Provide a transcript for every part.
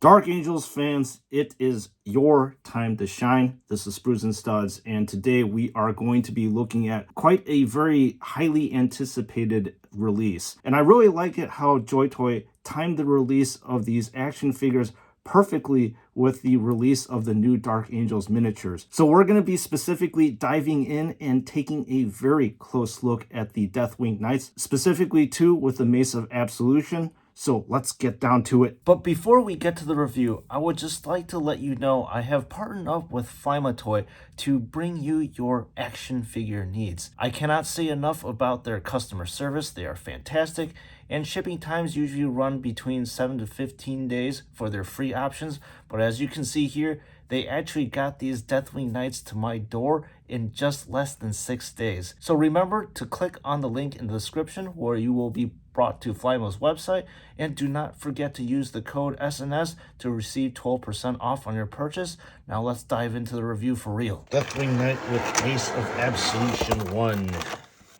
Dark Angels fans, it is your time to shine. This is Sprues and Studs, and today we are going to be looking at quite a very highly anticipated release. And I really like it how JoyToy timed the release of these action figures perfectly with the release of the new Dark Angels miniatures. So we're going to be specifically diving in and taking a very close look at the Deathwing Knights, specifically too with the Mace of Absolution. So let's get down to it. But before we get to the review, I would just like to let you know I have partnered up with Toy to bring you your action figure needs. I cannot say enough about their customer service. They are fantastic, and shipping times usually run between 7 to 15 days for their free options. But as you can see here, they actually got these Deathwing Knights to my door in just less than 6 days. So remember to click on the link in the description where you will be brought to Flymo's website, and do not forget to use the code SNS to receive 12% off on your purchase. Now let's dive into the review for real. Deathwing Knight with Mace of Absolution 1.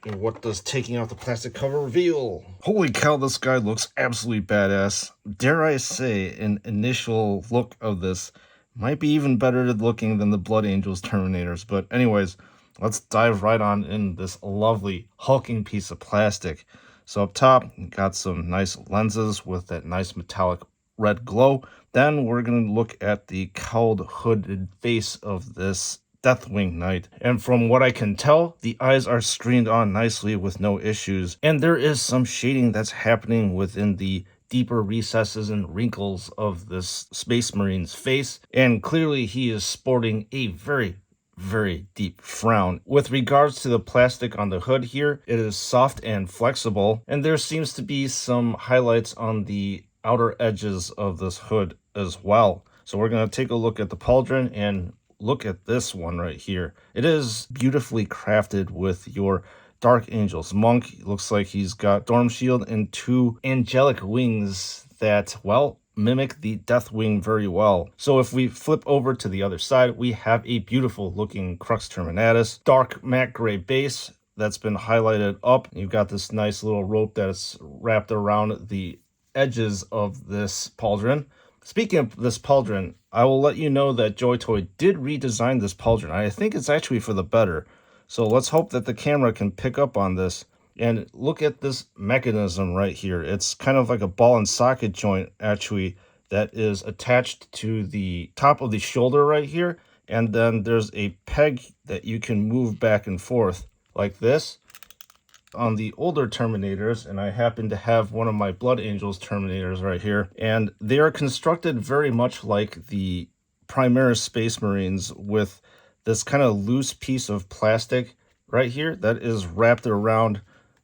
And what does taking off the plastic cover reveal? Holy cow, this guy looks absolutely badass. Dare I say, an initial look of this might be even better looking than the Blood Angels Terminators. But anyways, let's dive right on in this lovely hulking piece of plastic. So up top, got some nice lenses with that nice metallic red glow. Then we're going to look at the cowled hooded face of this Deathwing Knight. And from what I can tell, the eyes are screened on nicely with no issues. And there is some shading that's happening within the deeper recesses and wrinkles of this Space Marine's face. And clearly he is sporting a very deep frown. With regards to the plastic on the hood here, it is soft and flexible, and there seems to be some highlights on the outer edges of this hood as well. So we're going to take a look at the pauldron and look at this one right here. It is beautifully crafted with your Dark Angels monk. It looks like he's got Storm Shield and two angelic wings that, well, mimic the Deathwing very well. So if we flip over to the other side, we have a beautiful looking Crux Terminatus, dark matte gray base that's been highlighted up. You've got this nice little rope that's wrapped around the edges of this pauldron. Speaking of this pauldron, I will let you know that JoyToy did redesign this pauldron. I think it's actually for the better. So let's hope that the camera can pick up on this. And look at this mechanism right here. It's kind of like a ball and socket joint, actually, that is attached to the top of the shoulder right here. And then there's a peg that you can move back and forth like this. On the older Terminators, and I happen to have one of my Blood Angels Terminators right here, and they are constructed very much like the Primaris Space Marines, with this kind of loose piece of plastic right here that is wrapped around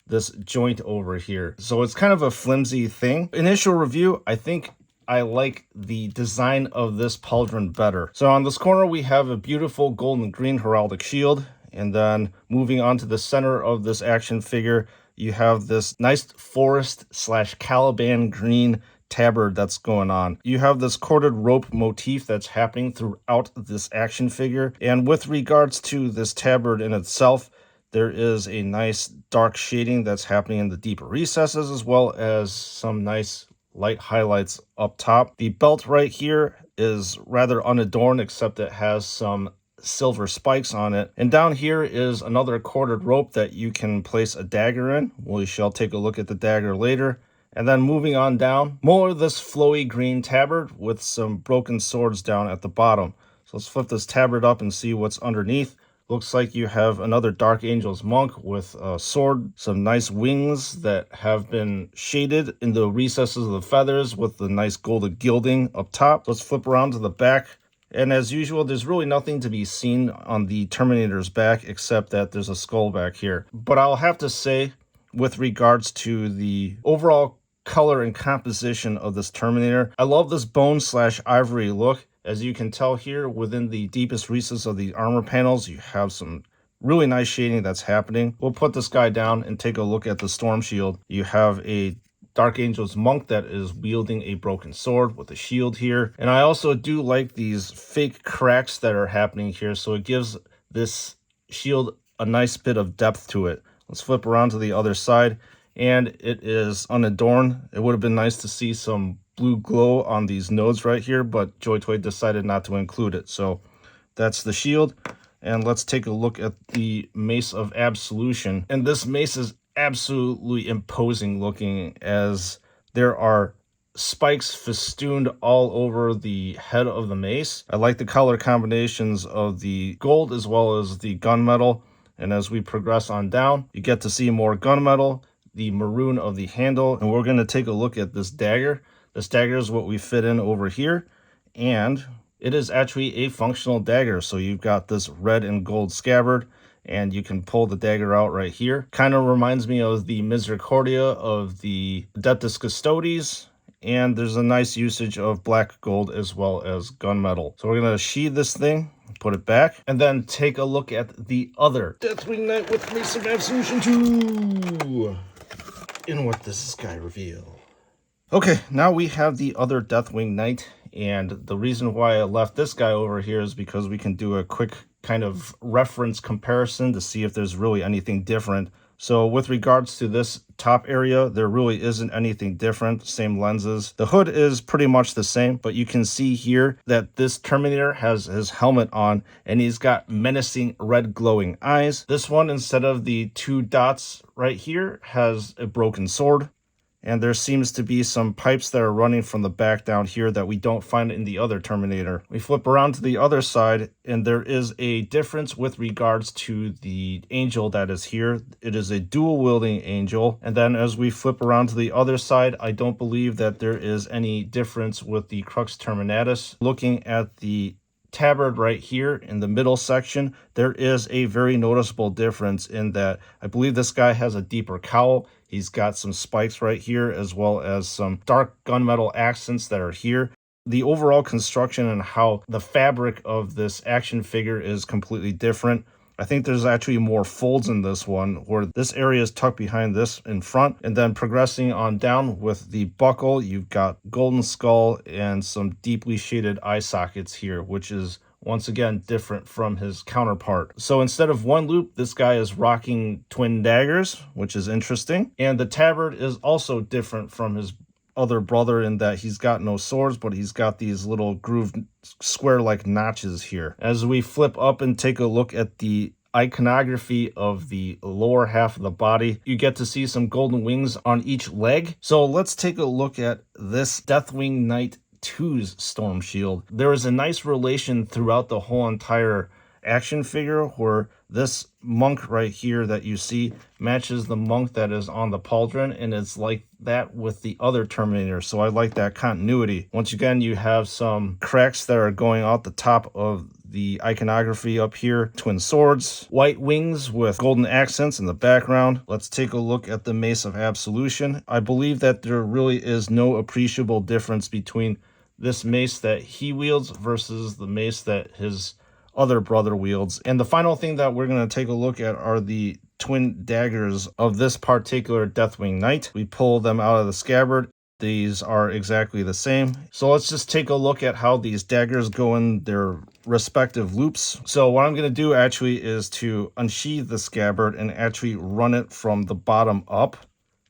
this joint over here. So it's kind of a flimsy thing. Initial review, I think I like the design of this pauldron better. So on this corner, we have a beautiful golden green heraldic shield. And then moving on to the center of this action figure, you have this nice forest / Caliban green tabard that's going on. You have this corded rope motif that's happening throughout this action figure. And with regards to this tabard in itself, there is a nice dark shading that's happening in the deeper recesses, as well as some nice light highlights up top. The belt right here is rather unadorned, except it has some silver spikes on it. And down here is another corded rope that you can place a dagger in. We shall take a look at the dagger later. And then moving on down, more of this flowy green tabard with some broken swords down at the bottom. So let's flip this tabard up and see what's underneath. Looks like you have another Dark Angels monk with a sword, some nice wings that have been shaded in the recesses of the feathers with the nice golden gilding up top. Let's flip around to the back. And as usual, there's really nothing to be seen on the Terminator's back except that there's a skull back here. But I'll have to say, with regards to the overall color and composition of this Terminator, I love this bone / ivory look. As you can tell here, within the deepest recesses of the armor panels, you have some really nice shading that's happening. We'll put this guy down and take a look at the Storm Shield. You have a Dark Angels monk that is wielding a broken sword with a shield here. And I also do like these fake cracks that are happening here, so it gives this shield a nice bit of depth to it. Let's flip around to the other side, and it is unadorned. It would have been nice to see some blue glow on these nodes right here, but JoyToy decided not to include it. So that's the shield. And let's take a look at the Mace of Absolution. And this mace is absolutely imposing looking, as there are spikes festooned all over the head of the mace. I like the color combinations of the gold as well as the gunmetal. And as we progress on down, you get to see more gunmetal, the maroon of the handle. And we're going to take a look at this dagger. This dagger is what we fit in over here. And it is actually a functional dagger. So you've got this red and gold scabbard, and you can pull the dagger out right here. Kind of reminds me of the Misericordia of the Adeptus Custodes. And there's a nice usage of black gold as well as gunmetal. So we're going to sheathe this thing, put it back, and then take a look at the other Deathwing Knight with Mace of Absolution 2. And what does this guy reveal? Okay, now we have the other Deathwing Knight, and the reason why I left this guy over here is because we can do a quick kind of reference comparison to see if there's really anything different. So with regards to this top area, there really isn't anything different. Same lenses. The hood is pretty much the same, but you can see here that this Terminator has his helmet on, and he's got menacing red glowing eyes. This one, instead of the 2 dots right here, has a broken sword. And there seems to be some pipes that are running from the back down here that we don't find in the other Terminator. We flip around to the other side, and there is a difference with regards to the angel that is here. It is a dual-wielding angel. And then as we flip around to the other side, I don't believe that there is any difference with the Crux Terminatus. Looking at the tabard right here in the middle section, there is a very noticeable difference in that I believe this guy has a deeper cowl. He's got some spikes right here, as well as some dark gunmetal accents that are here. The overall construction and how the fabric of this action figure is completely different. I think there's actually more folds in this one, where this area is tucked behind this in front. And then progressing on down with the buckle, you've got golden skull and some deeply shaded eye sockets here, which is once again different from his counterpart. So instead of 1 loop, this guy is rocking twin daggers, which is interesting. And the tabard is also different from his other brother in that he's got no swords, but he's got these little grooved square-like notches here. As we flip up and take a look at the iconography of the lower half of the body, you get to see some golden wings on each leg. So let's take a look at this Deathwing Knight 2's Storm Shield. There is a nice relation throughout the whole entire action figure, where this monk right here that you see matches the monk that is on the pauldron, and it's like that with the other Terminator. So I like that continuity. Once again, you have some cracks that are going out the top of the iconography up here. Twin swords, white wings with golden accents in the background. Let's take a look at the Mace of Absolution. I believe that there really is no appreciable difference between this mace that he wields versus the mace that his other brother wields. And the final thing that we're going to take a look at are the twin daggers of this particular Deathwing Knight. We pull them out of the scabbard. These are exactly the same. So let's just take a look at how these daggers go in their respective loops. So what I'm going to do actually is to unsheath the scabbard and actually run it from the bottom up.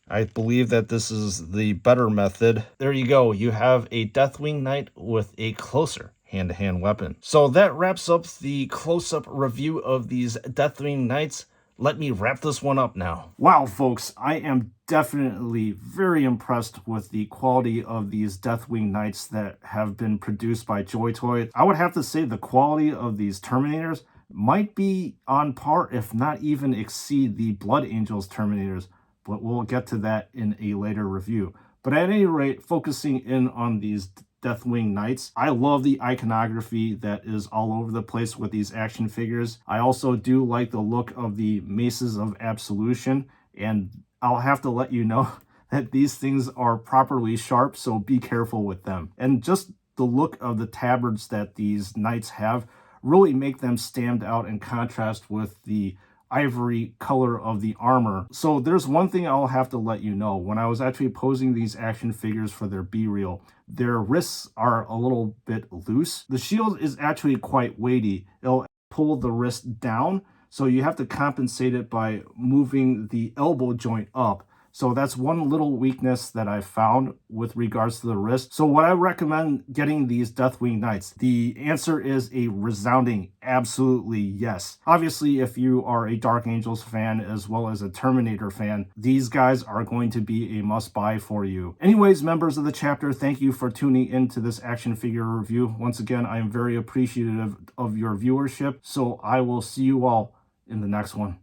I believe that this is the better method. There you go. You have a Deathwing Knight with a closer hand-to-hand weapon. So that wraps up the close-up review of these Deathwing Knights. Let me wrap this one up now. Wow, folks, I am definitely very impressed with the quality of these Deathwing Knights that have been produced by JoyToy. I would have to say the quality of these Terminators might be on par, if not even exceed, the Blood Angels Terminators, but we'll get to that in a later review. But at any rate, focusing in on these Deathwing Knights, I love the iconography that is all over the place with these action figures. I also do like the look of the Maces of Absolution, and I'll have to let you know that these things are properly sharp, so be careful with them. And just the look of the tabards that these knights have really make them stand out in contrast with the ivory color of the armor. So there's one thing I'll have to let you know. When I was actually posing these action figures for their B-reel, their wrists are a little bit loose. The shield is actually quite weighty. It'll pull the wrist down, so you have to compensate it by moving the elbow joint up. So that's one little weakness that I found with regards to the wrist. So would I recommend getting these Deathwing Knights? The answer is a resounding absolutely yes. Obviously, if you are a Dark Angels fan as well as a Terminator fan, these guys are going to be a must-buy for you. Anyways, members of the chapter, thank you for tuning into this action figure review. Once again, I am very appreciative of your viewership, so I will see you all in the next one.